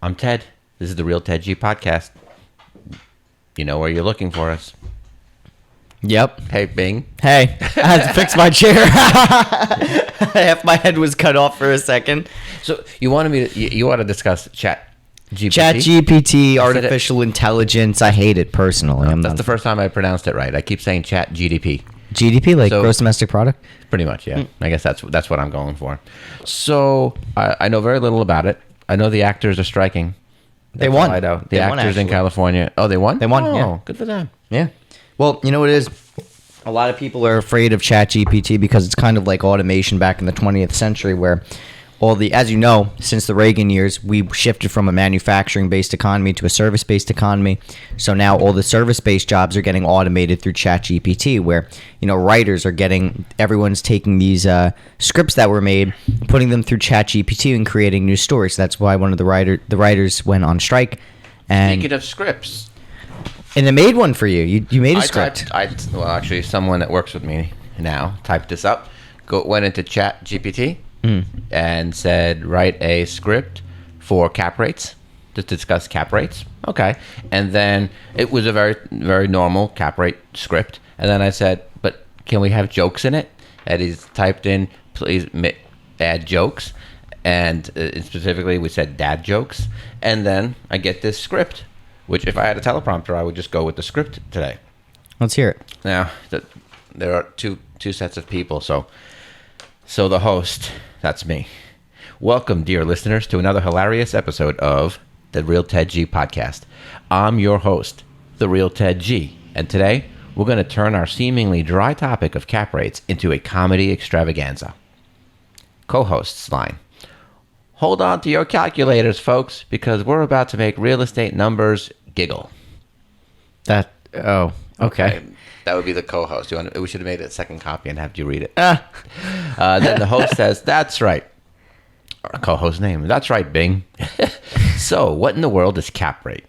I'm Ted. This is the Real Ted G podcast. You know where you're looking for us. Yep. Hey, Bing. Hey, I had to fix my chair. Half my head was cut off for a second. So you wanted me to, you want to discuss ChatGPT? ChatGPT, artificial intelligence. I hate it personally. That's the first time I pronounced it right. I keep saying ChatGPT. GDP, like gross domestic product? Pretty much, yeah. I guess that's what I'm going for. So I know very little about it. I know the actors are striking. They won. I know. They actors won, in California. Oh, they won? They won, yeah. Good for them. Yeah. Well, you know what it is? A lot of people are afraid of ChatGPT because it's kind of like automation back in the 20th century where as you know, since the Reagan years, we shifted from a manufacturing-based economy to a service-based economy. So now all the service-based jobs are getting automated through ChatGPT, where, writers are everyone's taking these scripts that were made, putting them through ChatGPT and creating new stories. That's why one of the writers went on strike. And speaking of scripts. And they made one for you. You made a script. Actually, someone that works with me now typed this up. Went into ChatGPT. And said, write a script for cap rates, to discuss cap rates. Okay. And then it was a very, very normal cap rate script. And then I said, but can we have jokes in it? And he's typed in, please add jokes. And specifically, we said dad jokes. And then I get this script, which if I had a teleprompter, I would just go with the script today. Let's hear it. Now, there are two sets of people. So the host, that's me. Welcome, dear listeners, to another hilarious episode of the Real Ted G podcast. I'm your host, the Real Ted G, and today we're going to turn our seemingly dry topic of cap rates into a comedy extravaganza. Co-host's line. Hold on to your calculators, folks, because we're about to make real estate numbers giggle. Okay. That would be the co-host. We should have made a second copy and have you read it. Then the host says, that's right. Our co-host's name. That's right, Bing. So, what in the world is cap rate?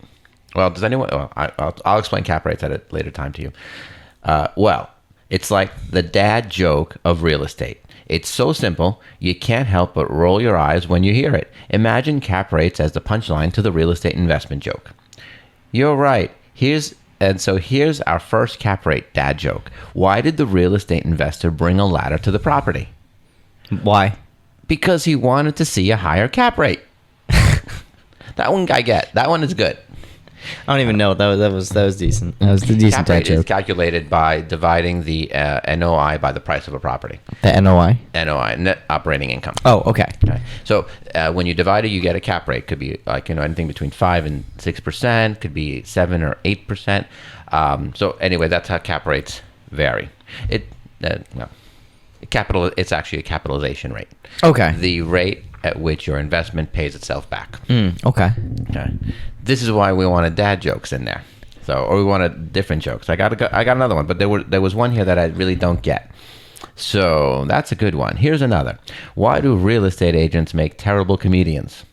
Well, does anyone... Well, I'll explain cap rates at a later time to you. Well, it's like the dad joke of real estate. It's so simple, you can't help but roll your eyes when you hear it. Imagine cap rates as the punchline to the real estate investment joke. You're right. Here's our first cap rate dad joke. Why did the real estate investor bring a ladder to the property? Why? Because he wanted to see a higher cap rate. That one I get. That one is good. I don't even know. That was decent. That was the decent cap rate dad joke. Is calculated by dividing the NOI by the price of a property. The NOI? NOI, net operating income. Oh, okay. So when you divide it, you get a cap rate. Could be anything between 5 and 6%. Could be 7 or 8%. So anyway, that's how cap rates vary. It's actually a capitalization rate. Okay. The rate at which your investment pays itself back. Okay. This is why we wanted dad jokes in there. Or we wanted different jokes. I got another one, but there was one here that I really don't get. So that's a good one. Here's another. Why do real estate agents make terrible comedians?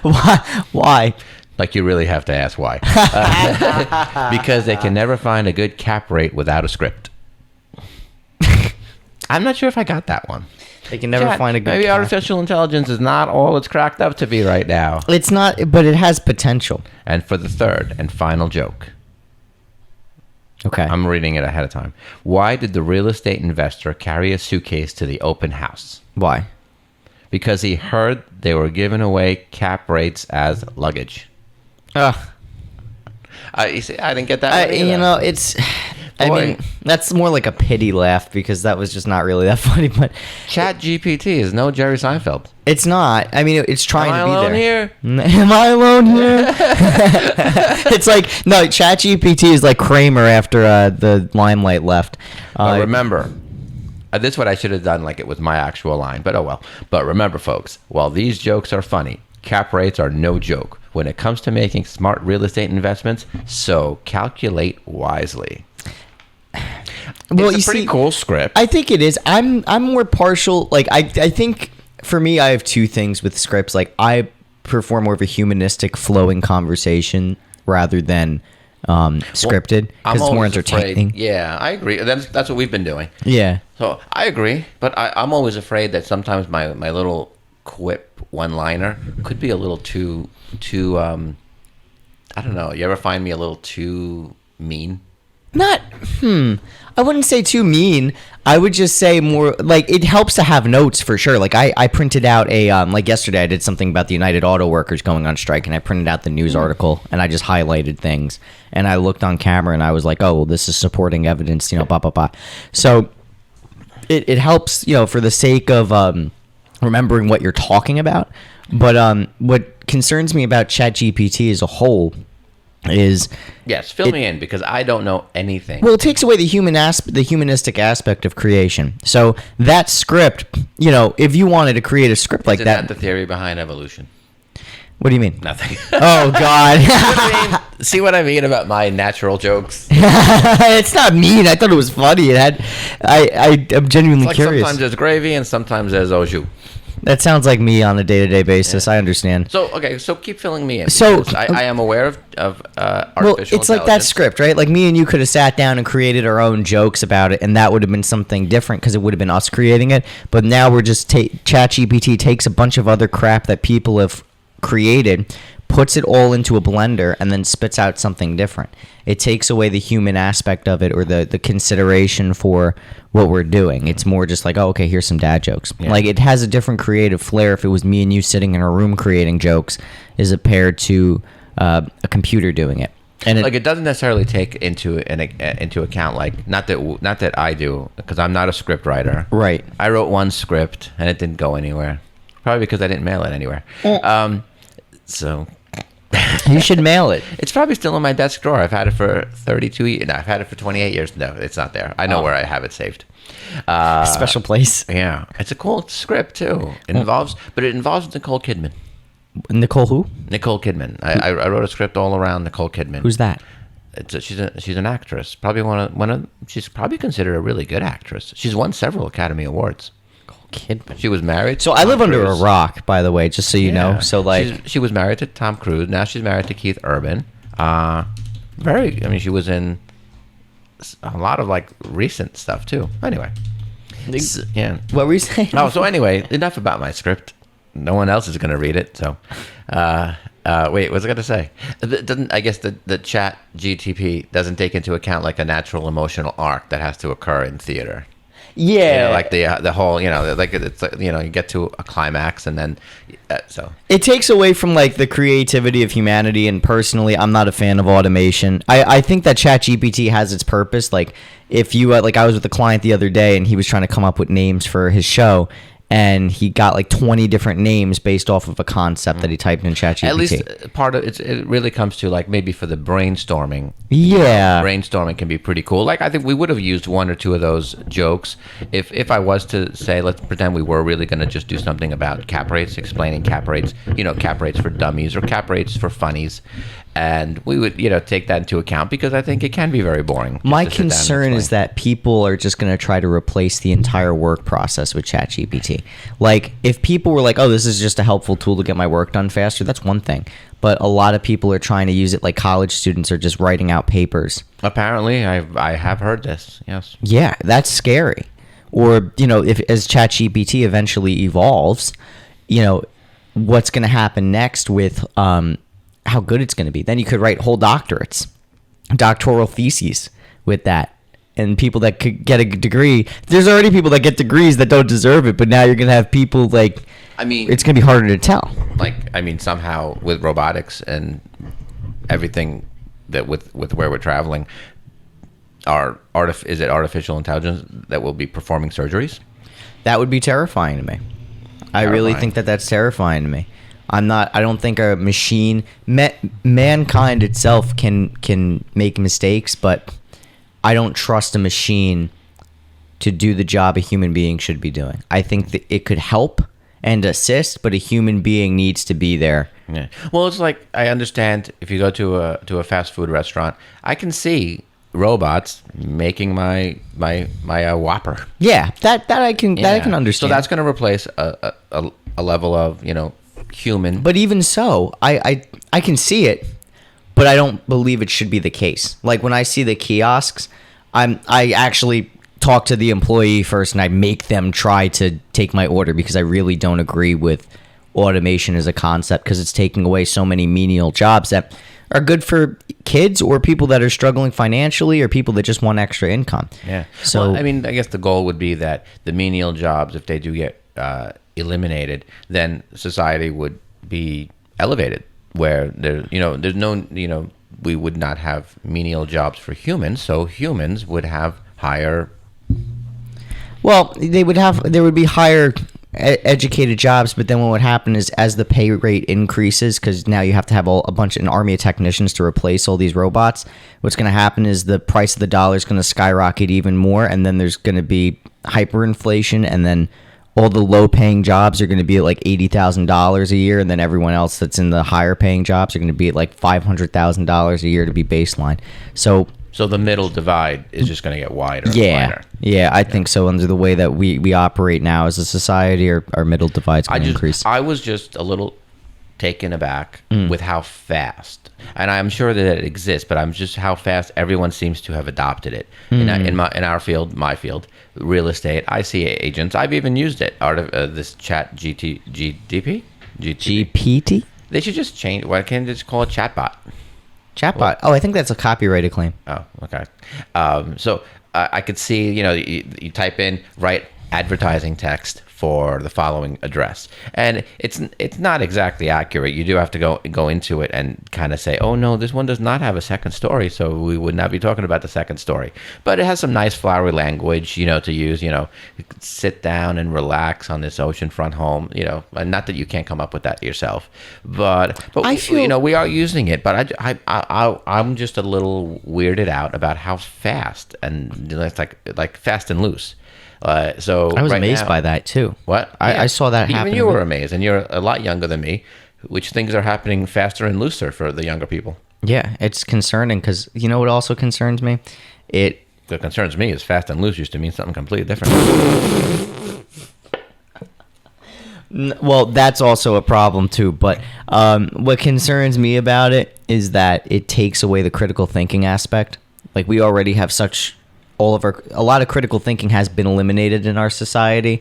Why? Like you really have to ask why. Because they can never find a good cap rate without a script. I'm not sure if I got that one. They can never find a good maybe artificial intelligence is not all it's cracked up to be right now. It's not, but it has potential. And for the third and final joke. Okay. I'm reading it ahead of time. Why did the real estate investor carry a suitcase to the open house? Why? Because he heard they were giving away cap rates as luggage. You see, I didn't get that one either. I mean, that's more like a pity laugh because that was just not really that funny. But ChatGPT is no Jerry Seinfeld. It's not. I mean, it's trying to be there. Am I alone here? It's like, no, ChatGPT is like Kramer after the limelight left. Remember, this is what I should have done like it was my actual line, but oh well. But remember, folks, while these jokes are funny, cap rates are no joke when it comes to making smart real estate investments, so calculate wisely. Well, it's a pretty cool script. I think it is. I'm more partial. Like I think for me, I have two things with scripts. Like I prefer more of a humanistic, flowing conversation rather than scripted because it's more entertaining. Yeah, I agree. That's what we've been doing. Yeah. So I agree, but I'm always afraid that sometimes my little quip one-liner could be a little too I don't know. You ever find me a little too mean? Not, I wouldn't say too mean. I would just say more like it helps to have notes for sure. Like I printed out like yesterday I did something about the United Auto Workers going on strike, and I printed out the news article and I just highlighted things, and I looked on camera and I was like, oh, well, this is supporting evidence, blah blah blah. So it helps, for the sake of remembering what you're talking about. But what concerns me about ChatGPT as a whole is yes, fill me in because I don't know anything. Well, it takes away the humanistic aspect of creation. So that script, if you wanted to create a script like Isn't that, the theory behind evolution? What do you mean? Nothing. Oh God! See what I mean about my natural jokes? It's not mean. I thought it was funny. It had. I'm genuinely curious. Sometimes there's gravy and sometimes there's au jus. That sounds like me on a day-to-day basis. Yeah. I understand. So keep filling me in. So I am aware of artificial well, it's like that script, right? Like me and you could have sat down and created our own jokes about it, and that would have been something different because it would have been us creating it. But now we're just ChatGPT takes a bunch of other crap that people have created, puts it all into a blender, and then spits out something different. It takes away the human aspect of it or the consideration for what we're doing. It's more just like, oh, okay, here's some dad jokes. Yeah. Like it has a different creative flair if it was me and you sitting in a room creating jokes as compared to a computer doing it. And it doesn't necessarily take into account, like not that I do, because I'm not a script writer. Right. I wrote one script and it didn't go anywhere, probably because I didn't mail it anywhere. So you should mail it. It's probably still in my desk drawer. I've had it for 32 years. No, I've had it for 28 years. No, it's not there. I know where I have it saved. Special place. Yeah. It's a cool script too. It involves Nicole Kidman. Nicole who? Nicole Kidman. I wrote a script all around Nicole Kidman. Who's that? She's an actress. Probably she's probably considered a really good actress. She's won several Academy Awards. Kidman. She was married. So I live under a rock, by the way, just so you know. So she was married to Tom Cruise. Now she's married to Keith Urban. She was in a lot of like recent stuff too. Anyway, yeah. What were you saying? Oh, so anyway, enough about my script. No one else is going to read it. So, wait, what was I going to say? I guess the Chat GTP doesn't take into account like a natural emotional arc that has to occur in theater. Yeah, like the whole, like it's you get to a climax and then so it takes away from like the creativity of humanity. And personally, I'm not a fan of automation. I think that ChatGPT has its purpose. Like if you like, I was with a client the other day and he was trying to come up with names for his show. And he got like 20 different names based off of a concept that he typed in ChatGPT. At least part of it really comes to like maybe for the brainstorming. Yeah. Brainstorming can be pretty cool. Like I think we would have used one or two of those jokes if I was to say, let's pretend we were really going to just do something about cap rates, explaining cap rates, cap rates for dummies or cap rates for funnies. And we would, take that into account because I think it can be very boring. My concern is that people are just going to try to replace the entire work process with ChatGPT. Like, if people were like, oh, this is just a helpful tool to get my work done faster, that's one thing. But a lot of people are trying to use it like college students are just writing out papers. Apparently, I have heard this, yes. Yeah, that's scary. Or, if as ChatGPT eventually evolves, what's going to happen next with how good it's going to be. Then you could write whole doctorates, doctoral theses with that. And people that could get a degree, there's already people that get degrees that don't deserve it, but now you're going to have people like, it's going to be harder to tell. Somehow with robotics and everything that with where we're traveling, is it artificial intelligence that will be performing surgeries? That would be terrifying to me. I really think that's terrifying to me. I don't think a machine, mankind itself can make mistakes, but I don't trust a machine to do the job a human being should be doing. I think that it could help and assist, but a human being needs to be there. Yeah. Well, it's like, I understand if you go to a fast food restaurant, I can see robots making my Whopper. Yeah, that I can understand. So that's going to replace a level of, human. But even so, I can see it, but I don't believe it should be the case. Like when I see the kiosks, I actually talk to the employee first and I make them try to take my order, because I really don't agree with automation as a concept, because it's taking away so many menial jobs that are good for kids or people that are struggling financially or people that just want extra income. Yeah. So well, I mean, I guess the goal would be that the menial jobs, if they do get eliminated, then society would be elevated, where there's no, we would not have menial jobs for humans, so humans would have higher. Well, there would be higher educated jobs, but then what would happen is, as the pay rate increases, because now you have to have an army of technicians to replace all these robots, what's going to happen is the price of the dollar is going to skyrocket even more, and then there's going to be hyperinflation, and then all the low-paying jobs are going to be at like $80,000 a year, and then everyone else that's in the higher-paying jobs are going to be at like $500,000 a year to be baseline. So the middle divide is just going to get wider. And wider. Yeah, I think so. Under the way that we operate now as a society, our middle divide's going to increase. I was just a little taken aback with how fast, and I'm sure that it exists, but I'm just how fast everyone seems to have adopted it. In our field, my field, real estate, I see agents. I've even used it. This GPT. They should just change. Why can't they just call it chatbot? Chatbot. Oh, I think that's a copyrighted claim. Oh, okay. So I could see, you type in, write advertising text for the following address, and it's not exactly accurate. You do have to go into it and kind of say, oh no, this one does not have a second story, so we would not be talking about the second story. But it has some nice flowery language, to use. You could sit down and relax on this oceanfront home. And not that you can't come up with that yourself, but I feel, we are using it. But I'm just a little weirded out about how fast, and it's like fast and loose. So I was amazed by that too. What? I saw that happen. Even you were amazed, and you're a lot younger than me, which things are happening faster and looser for the younger people. Yeah, it's concerning, because you know what also concerns me? What concerns me is fast and loose used to mean something completely different. Well, that's also a problem too, but what concerns me about it is that it takes away the critical thinking aspect. Like, we already have a lot of critical thinking has been eliminated in our society.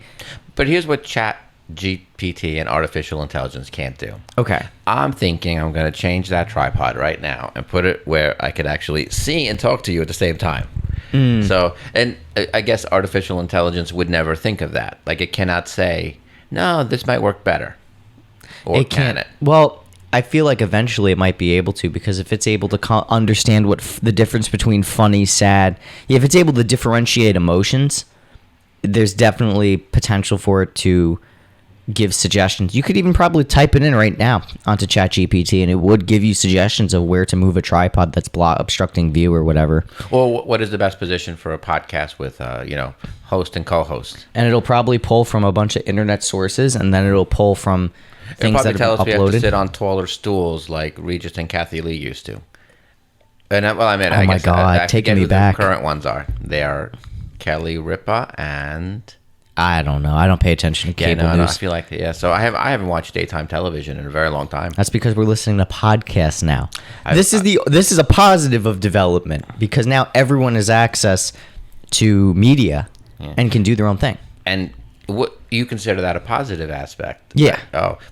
But here's what ChatGPT and artificial intelligence can't do. Okay. I'm thinking I'm going to change that tripod right now and put it where I could actually see and talk to you at the same time. So, and I guess artificial intelligence would never think of that. Like, it cannot say, no, this might work better. Or it can it? Well, I feel like eventually it might be able to, because if it's able to understand what the difference between funny, sad, if it's able to differentiate emotions, there's definitely potential for it to give suggestions. You could even probably type it in right now onto ChatGPT, and it would give you suggestions of where to move a tripod that's obstructing view or whatever. Well, what is the best position for a podcast with, host and co-host? And it'll probably pull from a bunch of internet sources, and then it'll pull from things that tell are us uploaded. We have to sit on taller stools like Regis and Kathy Lee used to. And I my guess God, taking me back. The current ones are. They are Kelly Ripa and I don't know. I don't pay attention to cable news. No, I feel like So I haven't watched daytime television in a very long time. That's because we're listening to podcasts now. This is a positive of development, because now everyone has access to media and can do their own thing. And what you consider that a positive aspect? Yeah.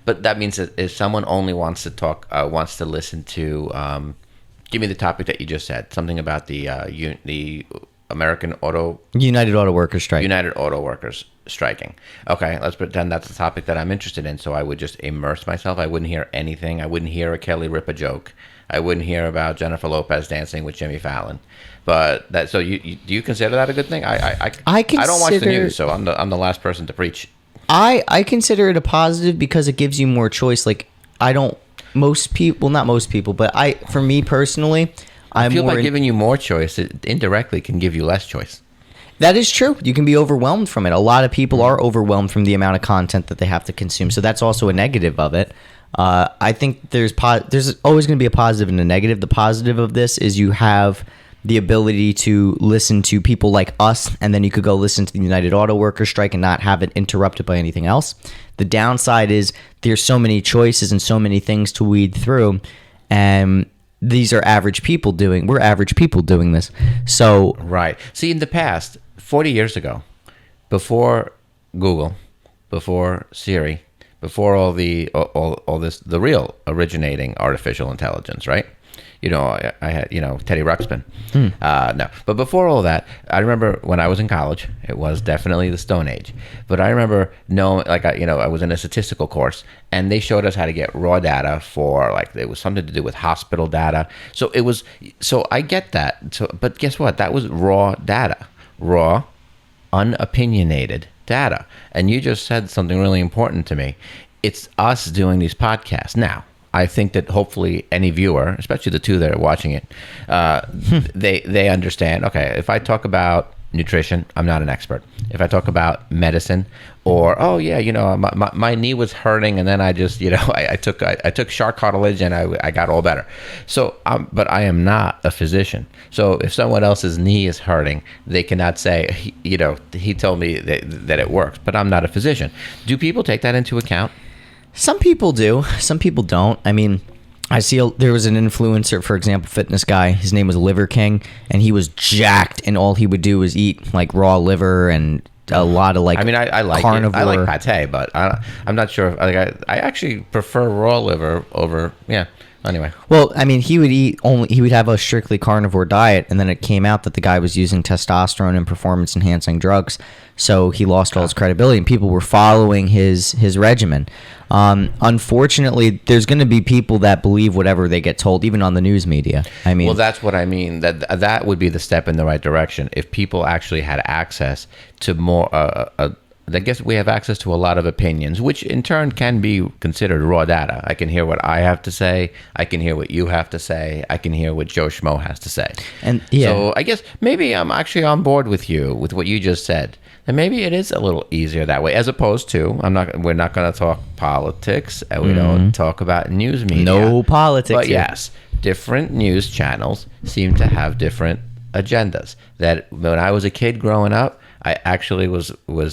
But that means that if someone only wants to talk, wants to listen to, give me the topic that you just said, something about the United Auto Workers striking. Okay, let's pretend that's the topic that I'm interested in. So I would just immerse myself. I wouldn't hear anything. I wouldn't hear a Kelly Ripa joke. I wouldn't hear about Jennifer Lopez dancing with Jimmy Fallon. But that, so do you consider that a good thing? I don't watch the news, so I'm the last person to preach. I consider it a positive because it gives you more choice. Like, not most people, but for me personally, I feel by giving you more choice, it indirectly can give you less choice. That is true. You can be overwhelmed from it. A lot of people are overwhelmed from the amount of content that they have to consume. So that's also a negative of it. I think there's always going to be a positive and a negative. The positive of this is you have the ability to listen to people like us, and then you could go listen to the United Auto Workers strike and not have it interrupted by anything else. The downside is there's so many choices and so many things to weed through, and we're average people doing this. So right. See, in the past, 40 years ago, before Google, before Siri, before all this, the real originating artificial intelligence, right? I had, Teddy Ruxpin. No, but before all that, I remember when I was in college, it was definitely the Stone Age. But I remember knowing, I was in a statistical course, and they showed us how to get raw data for, it was something to do with hospital data. So I get that. But guess what? That was raw data, raw, unopinionated data. And you just said something really important to me. It's us doing these podcasts now. I think that hopefully any viewer, especially the two that are watching it, they understand. Okay, if I talk about nutrition, I'm not an expert. If I talk about medicine, or my knee was hurting, and then I just I took shark cartilage and I got all better. So, but I am not a physician. So if someone else's knee is hurting, they cannot say he told me that it works. But I'm not a physician. Do people take that into account? Some people do. Some people don't. I mean, there was an influencer, for example, fitness guy. His name was Liver King, and he was jacked, and all he would do was eat raw liver and a lot of I like carnivore. I like pate, but I'm not sure. I actually prefer raw liver over. Yeah. Anyway. Well, I mean, he would have a strictly carnivore diet, and then it came out that the guy was using testosterone and performance enhancing drugs. So he lost all his credibility, and people were following his regimen. Unfortunately, there's going to be people that believe whatever they get told, even on the news media. I mean, well, that's what I mean. That would be the step in the right direction if people actually had access to more. I guess we have access to a lot of opinions, which in turn can be considered raw data. I can hear what I have to say. I can hear what you have to say. I can hear what Joe Schmo has to say. And so I guess maybe I'm actually on board with you with what you just said. And maybe it is a little easier that way, as opposed to we're not going to talk politics, and we don't talk about news media. No politics. But yes, different news channels seem to have different agendas. That when I was a kid growing up, I actually was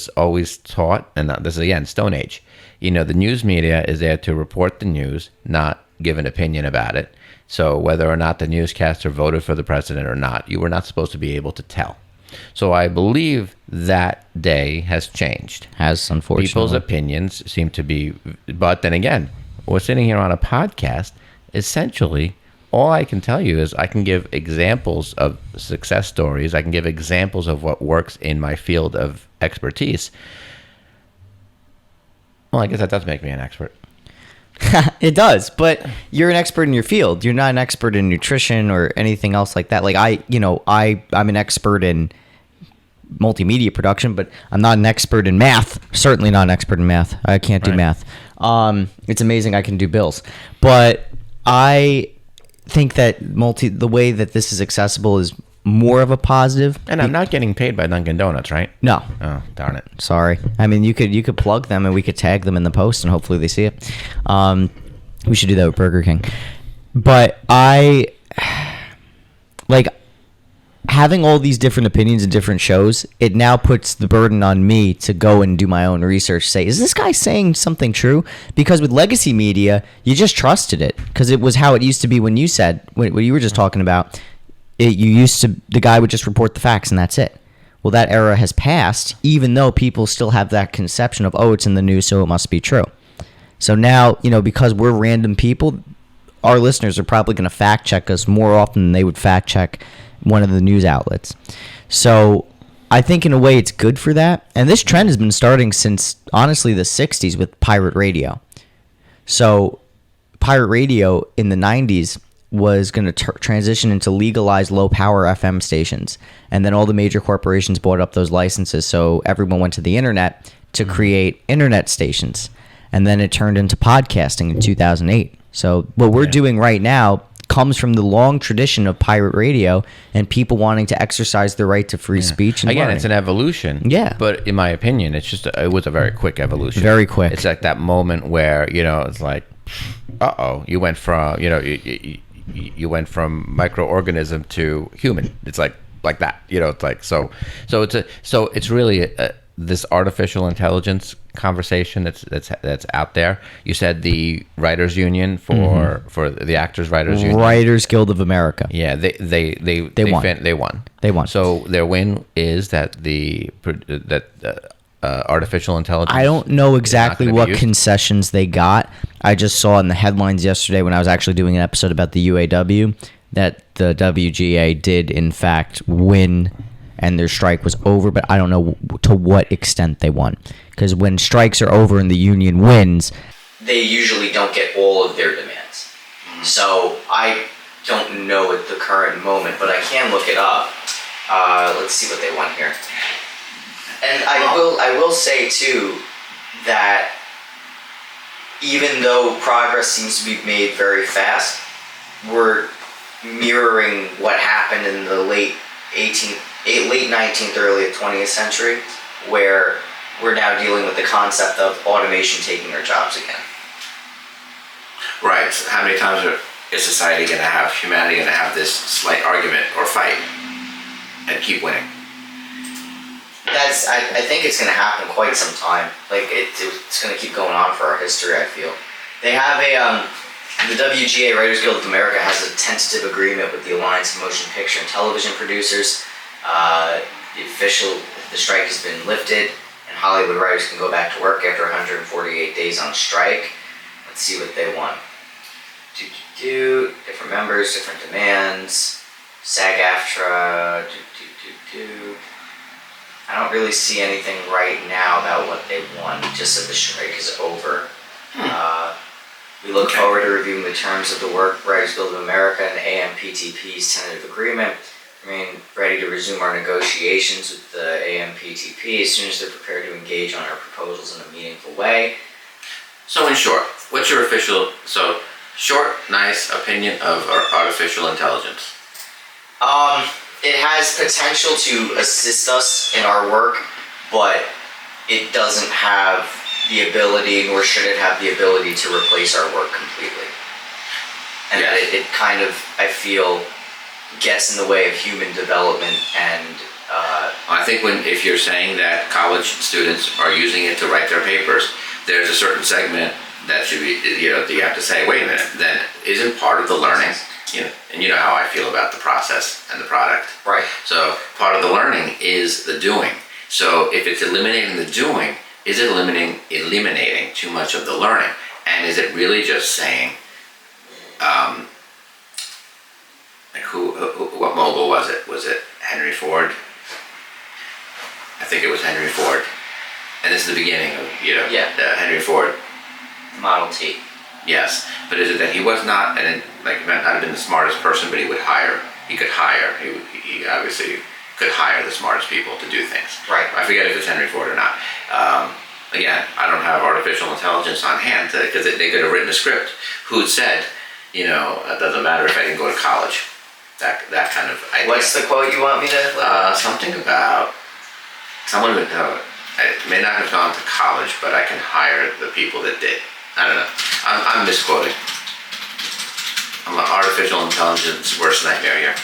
always taught, and this is again Stone Age. The news media is there to report the news, not give an opinion about it. So whether or not the newscaster voted for the president or not, you were not supposed to be able to tell. So I believe that day has changed. Has, unfortunately. People's opinions seem to be, but then again, we're sitting here on a podcast. Essentially, all I can tell you is I can give examples of success stories. I can give examples of what works in my field of expertise. Well, I guess that does make me an expert. It does, but you're an expert in your field. You're not an expert in nutrition or anything else like that. I'm an expert in multimedia production, but I'm not an expert in math. Certainly not an expert in math. I can't do math. It's amazing I can do bills, but I think that the way that this is accessible is more of a positive. And I'm not getting paid by Dunkin' Donuts, right? No. Oh, darn it. Sorry. I mean, you could plug them and we could tag them in the post and hopefully they see it. We should do that with Burger King. But having all these different opinions and different shows, it now puts the burden on me to go and do my own research. Say, is this guy saying something true? Because with legacy media, you just trusted it because it was how it used to be when you said what you were just talking about. The guy would just report the facts and that's it. Well, that era has passed, even though people still have that conception of, it's in the news, so it must be true. So now, because we're random people, our listeners are probably going to fact check us more often than they would fact check one of the news outlets. So I think in a way it's good for that. And this trend has been starting since, honestly, the 60s with pirate radio. So pirate radio in the 90s was going to transition into legalized low-power FM stations. And then all the major corporations bought up those licenses, so everyone went to the internet to create internet stations. And then it turned into podcasting in 2008. So what we're doing right now comes from the long tradition of pirate radio and people wanting to exercise their right to free speech. And again, learning. It's an evolution. Yeah. But in my opinion, it was a very quick evolution. Very quick. It's like that moment where, it's like, you went from, you went from microorganism to human. It's like that, it's like, so it's really this artificial intelligence conversation that's out there. You said the writers union for the actors writers union. Writers Guild of America. Yeah, they won. They won. They won. So their win is that artificial intelligence. I don't know exactly what used. concessions they got. I just saw in the headlines yesterday when I was actually doing an episode about the UAW that the WGA did in fact win and their strike was over, but I don't know to what extent they won. Because when strikes are over and the union wins, they usually don't get all of their demands. So I don't know at the current moment, but I can look it up. Let's see what they won here. And I will say too that even though progress seems to be made very fast, we're mirroring what happened in the late 19th, early 20th century, where we're now dealing with the concept of automation taking our jobs again. Right. So how many times is society going to have, humanity going to have this slight argument or fight and keep winning? I think it's going to happen quite some time. Like it's going to keep going on for our history, I feel. They have the WGA, Writers Guild of America, has a tentative agreement with the Alliance of Motion Picture and Television Producers. The strike has been lifted, and Hollywood writers can go back to work after 148 days on strike. Let's see what they want. Different members, different demands. SAG-AFTRA. I don't really see anything right now about what they want, just that the strike is over. We look forward to reviewing the terms of the work Writers Guild of America and AMPTP's tentative agreement. Remain ready to resume our negotiations with the AMPTP as soon as they're prepared to engage on our proposals in a meaningful way. So in short, what's your short, nice opinion of artificial intelligence? It has potential to assist us in our work, but it doesn't have the ability, nor should it have the ability to replace our work completely. And that it kind of, I feel, gets in the way of human development and... I think if you're saying that college students are using it to write their papers, there's a certain segment that should be, you have to say, wait a minute, then isn't part of the learning, and you know how I feel about the process and the product. Right. So part of the learning is the doing. So if it's eliminating the doing, is it eliminating too much of the learning? And is it really just saying, what mogul was it? Was it Henry Ford? I think it was Henry Ford. And this is the beginning of, Henry Ford. Model T. Yes, but is it that he was not, and might not have been the smartest person, but he could hire, he obviously could hire the smartest people to do things. Right. I forget if it's Henry Ford or not. Again, I don't have artificial intelligence on hand because they could have written a script. Who said, it doesn't matter if I didn't go to college. That kind of idea. What's the quote you want me to? Something about someone who may not have gone to college, but I can hire the people that did. I don't know. I'm misquoting. I'm an artificial intelligence worst nightmare here.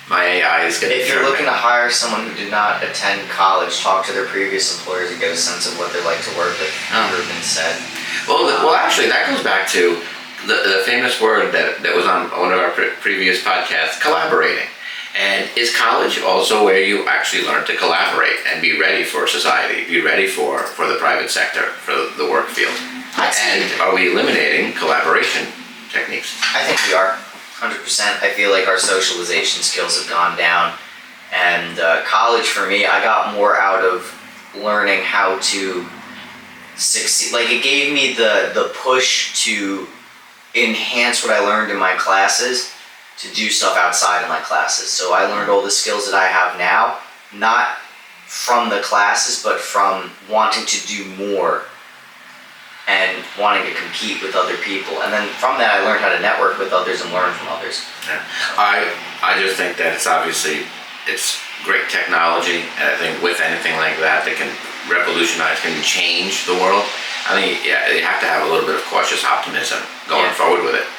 My AI is getting. If you're looking to hire someone who did not attend college, talk to their previous employers and get a sense of what they like to work with. Ruben said. Well, actually, that goes back to the famous word that was on one of our previous podcasts, collaborating. And is college also where you actually learn to collaborate and be ready for society, be ready for the private sector, for the work field? And are we eliminating collaboration techniques? I think we are, 100%. I feel like our socialization skills have gone down. And college, for me, I got more out of learning how to succeed. Like, it gave me the push to enhance what I learned in my classes, to do stuff outside of my classes. So I learned all the skills that I have now, not from the classes, but from wanting to do more and wanting to compete with other people. And then from that, I learned how to network with others and learn from others. Yeah. I just think that it's great technology, and I think with anything like that can revolutionize, can change the world. I think, you have to have a little bit of cautious optimism going forward with it.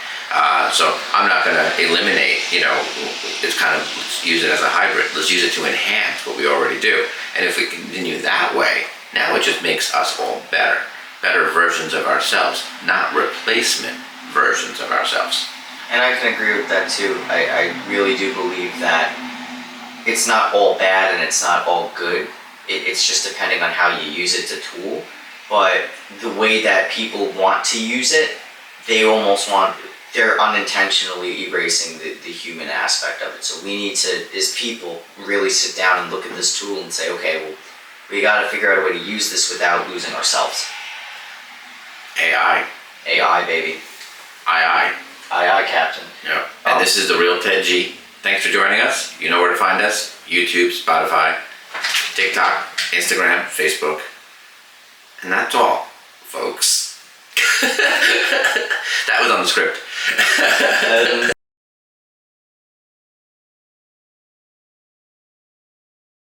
So I'm not going to eliminate, it's kind of, let's use it as a hybrid. Let's use it to enhance what we already do. And if we continue that way, now it just makes us all better versions of ourselves, not replacement versions of ourselves. And I can agree with that too. I really do believe that it's not all bad and it's not all good. It's just depending on how you use it as a tool. But the way that people want to use it, they're unintentionally erasing the human aspect of it. So we need to, as people, really sit down and look at this tool and say, okay, well, we got to figure out a way to use this without losing ourselves. AI, baby. Aye. Aye, Captain. Yeah. And this is the real Ted G. Thanks for joining us. You know where to find us: YouTube, Spotify, TikTok, Instagram, Facebook. And that's all, folks. That was on the script.